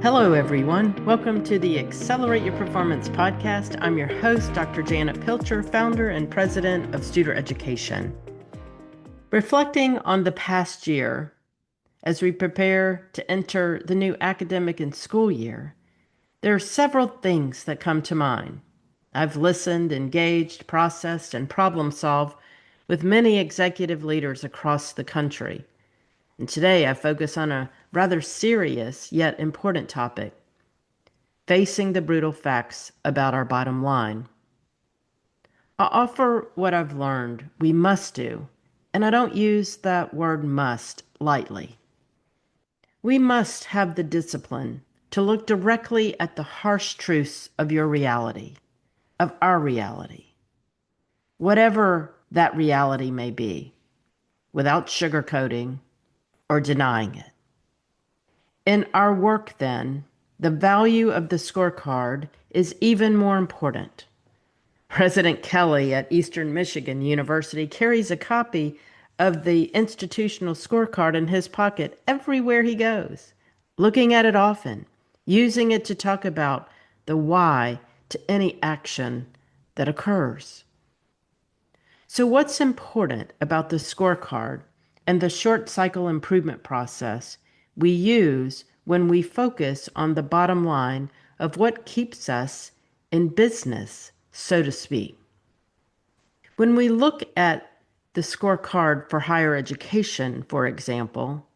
Hello, everyone. Welcome to the Accelerate Your Performance podcast. I'm your host, Dr. Janet Pilcher, founder and president of Studer Education. Reflecting on the past year, as we prepare to enter the new academic and school year, there are several things that come to mind. I've listened, engaged, processed, and problem solved with many executive leaders across the country. And today I focus on a rather serious yet important topic: facing the brutal facts about our bottom line. I'll offer what I've learned we must do, and I don't use that word must lightly. We must have the discipline to look directly at the harsh truths of your reality, of our reality, whatever that reality may be, without sugarcoating or denying it. In our work, then, the value of the scorecard is even more important. President Kelly at Eastern Michigan University carries a copy of the institutional scorecard in his pocket everywhere he goes, looking at it often, using it to talk about the why to any action that occurs. So what's important about the scorecard and the short cycle improvement process we use when we focus on the bottom line of what keeps us in business, so to speak? When we look at the scorecard for higher education, for example,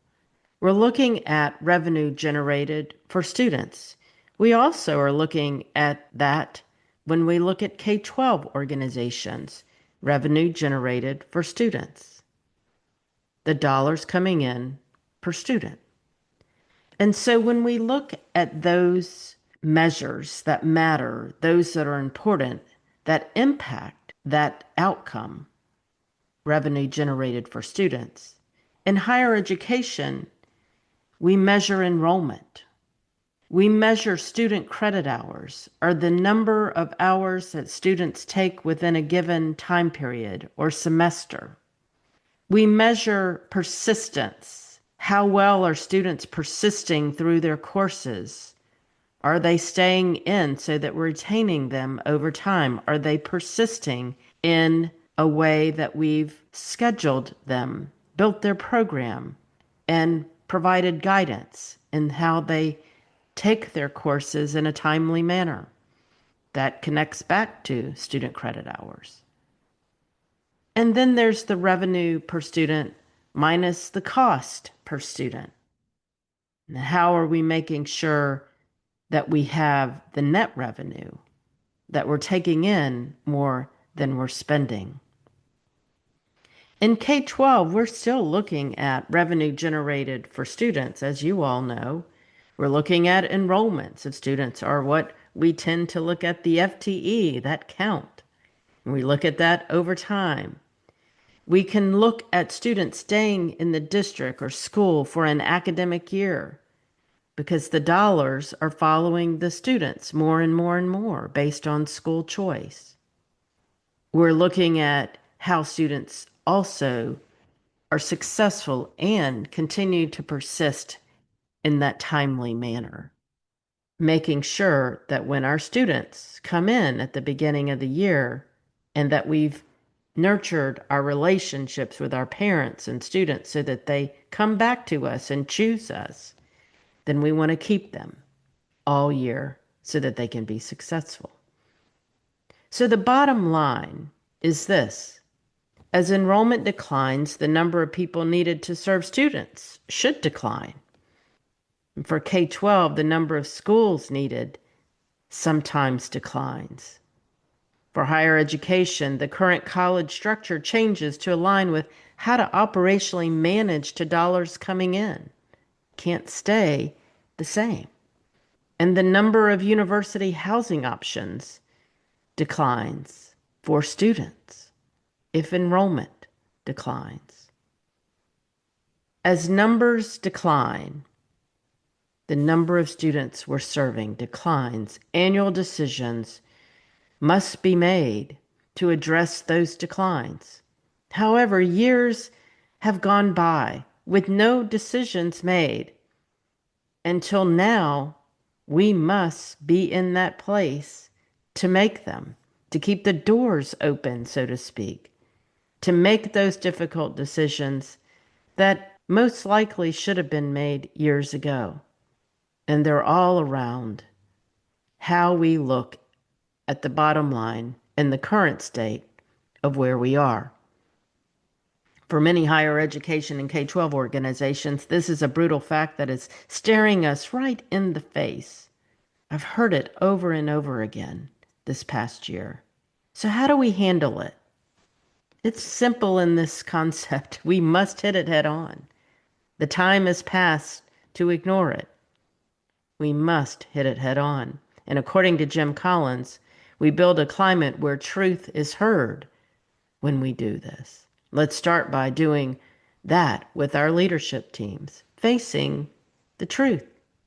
we're looking at revenue generated for students. We also are looking at that when we look at K-12 organizations, revenue generated for students, the dollars coming in per student. And so when we look at those measures that matter, those that are important, that impact that outcome, revenue generated for students, in higher education, we measure enrollment. We measure student credit hours, or the number of hours that students take within a given time period or semester. We measure persistence. How well are students persisting through their courses? Are they staying in so that we're retaining them over time? Are they persisting in a way that we've scheduled them, built their program, and provided guidance in how they take their courses in a timely manner? That connects back to student credit hours. And then there's the revenue per student minus the cost per student. And how are we making sure that we have the net revenue, that we're taking in more than we're spending? In K-12, we're still looking at revenue generated for students, as you all know. We're looking at enrollments of students, or what we tend to look at the FTE, that count. And we look at that over time. We can look at students staying in the district or school for an academic year because the dollars are following the students more and more and more based on school choice. We're looking at how students also are successful and continue to persist in that timely manner, making sure that when our students come in at the beginning of the year and that we've nurtured our relationships with our parents and students so that they come back to us and choose us, then we want to keep them all year so that they can be successful. So the bottom line is this: as enrollment declines, the number of people needed to serve students should decline. And for K-12, the number of schools needed sometimes declines. For higher education, the current college structure changes to align with how to operationally manage to dollars coming in. Can't stay the same. And the number of university housing options declines for students if enrollment declines. As numbers decline, the number of students we're serving declines. Annual decisions must be made to address those declines. However, years have gone by with no decisions made until now we must be in that place to make them, to keep the doors open, so to speak, to make those difficult decisions that most likely should have been made years ago. And they're all around how we look at the bottom line in the current state of where we are. For many higher education and K-12 organizations, this is a brutal fact that is staring us right in the face. I've heard it over and over again this past year. So how do we handle it? It's simple in this concept. We must hit it head on. The time has passed to ignore it. We must hit it head on. And according to Jim Collins, we build a climate where truth is heard when we do this. Let's start by doing that with our leadership teams, facing the truth,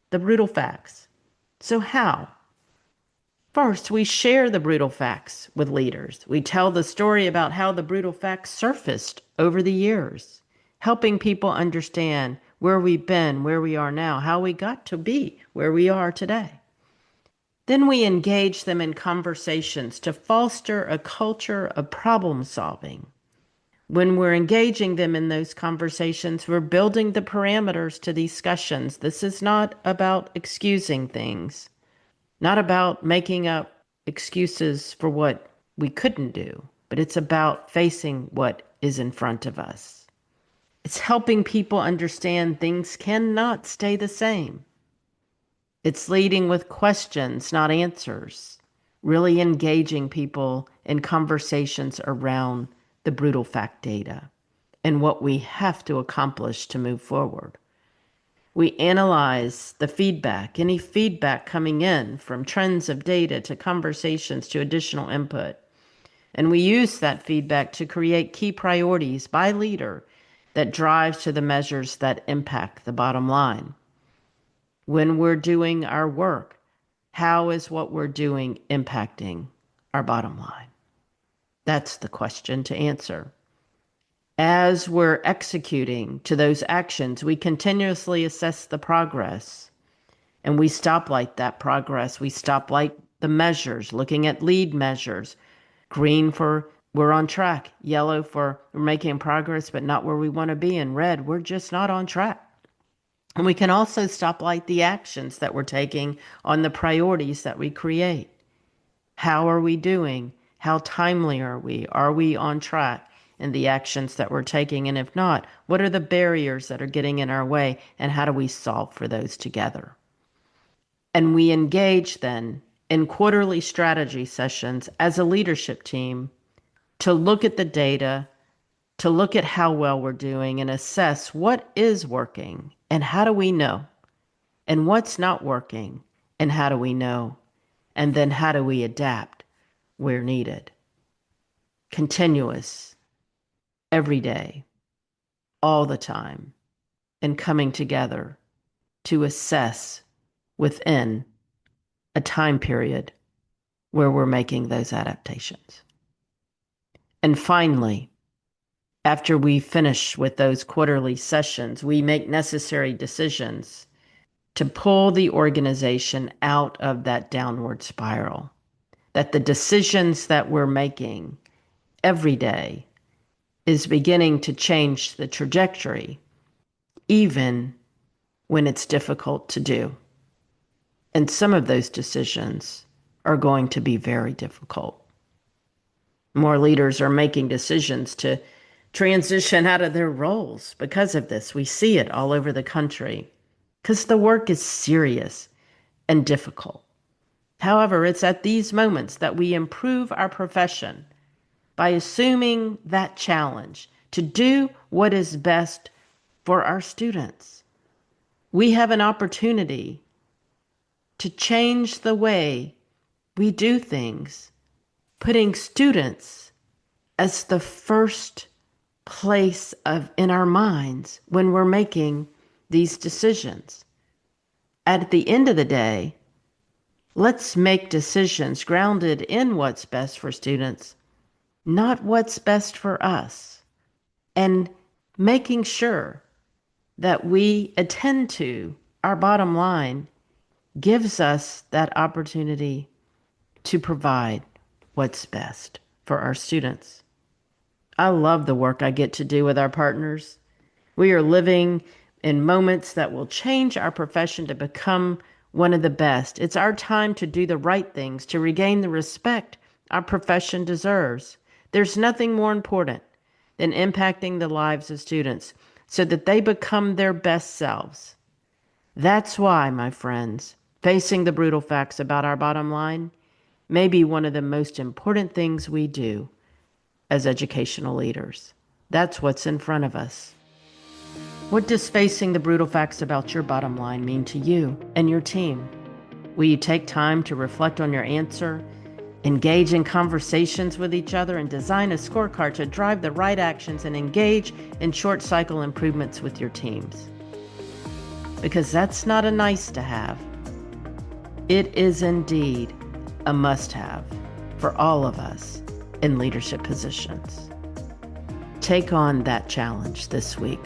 the brutal facts. So how? First, we share the brutal facts with leaders. We tell the story about how the brutal facts surfaced over the years, helping people understand where we've been, where we are now, how we got to be where we are today. Then we engage them in conversations to foster a culture of problem solving. When we're engaging them in those conversations, we're building the parameters to discussions. This is not about excusing things, not about making up excuses for what we couldn't do, but it's about facing what is in front of us. It's helping people understand things cannot stay the same. It's leading with questions, not answers, really engaging people in conversations around the brutal fact data and what we have to accomplish to move forward. We analyze the feedback, any feedback coming in from trends of data to conversations to additional input. And we use that feedback to create key priorities by leader that drives to the measures that impact the bottom line. When we're doing our work, how is what we're doing impacting our bottom line? That's the question to answer. As we're executing to those actions, we continuously assess the progress and we stoplight that progress. We stoplight the measures, looking at lead measures. Green for we're on track, yellow for we're making progress but not where we want to be, and red, we're just not on track. And we can also stoplight the actions that we're taking on the priorities that we create. How are we doing? How timely are we? Are we on track in the actions that we're taking? And if not, what are the barriers that are getting in our way? And how do we solve for those together? And we engage then in quarterly strategy sessions as a leadership team to look at the data, to look at how well we're doing and assess what is working and how do we know, and what's not working and how do we know, and then how do we adapt where needed. Continuous, every day, all the time, and coming together to assess within a time period where we're making those adaptations. And finally, after we finish with those quarterly sessions, we make necessary decisions to pull the organization out of that downward spiral, that the decisions that we're making every day is beginning to change the trajectory, even when it's difficult to do. And some of those decisions are going to be very difficult. More leaders are making decisions to transition out of their roles because of this. We see it all over the country because the work is serious and difficult. However, it's at these moments that we improve our profession by assuming that challenge to do what is best for our students. We have an opportunity to change the way we do things, putting students as the first place in our minds when we're making these decisions. At the end of the day, let's make decisions grounded in what's best for students, not what's best for us, and making sure that we attend to our bottom line gives us that opportunity to provide what's best for our students. I love the work I get to do with our partners. We are living in moments that will change our profession to become one of the best. It's our time to do the right things, to regain the respect our profession deserves. There's nothing more important than impacting the lives of students so that they become their best selves. That's why, my friends, facing the brutal facts about our bottom line may be one of the most important things we do as educational leaders. That's what's in front of us. What does facing the brutal facts about your bottom line mean to you and your team? Will you take time to reflect on your answer, engage in conversations with each other, and design a scorecard to drive the right actions and engage in short cycle improvements with your teams? Because that's not a nice to have. It is indeed a must-have for all of us in leadership positions. Take on that challenge this week.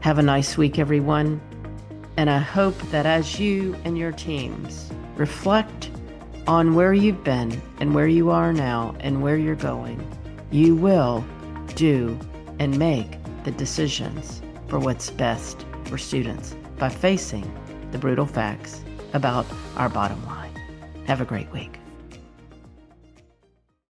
Have a nice week, everyone. And I hope that as you and your teams reflect on where you've been and where you are now and where you're going, you will do and make the decisions for what's best for students by facing the brutal facts about our bottom line. Have a great week.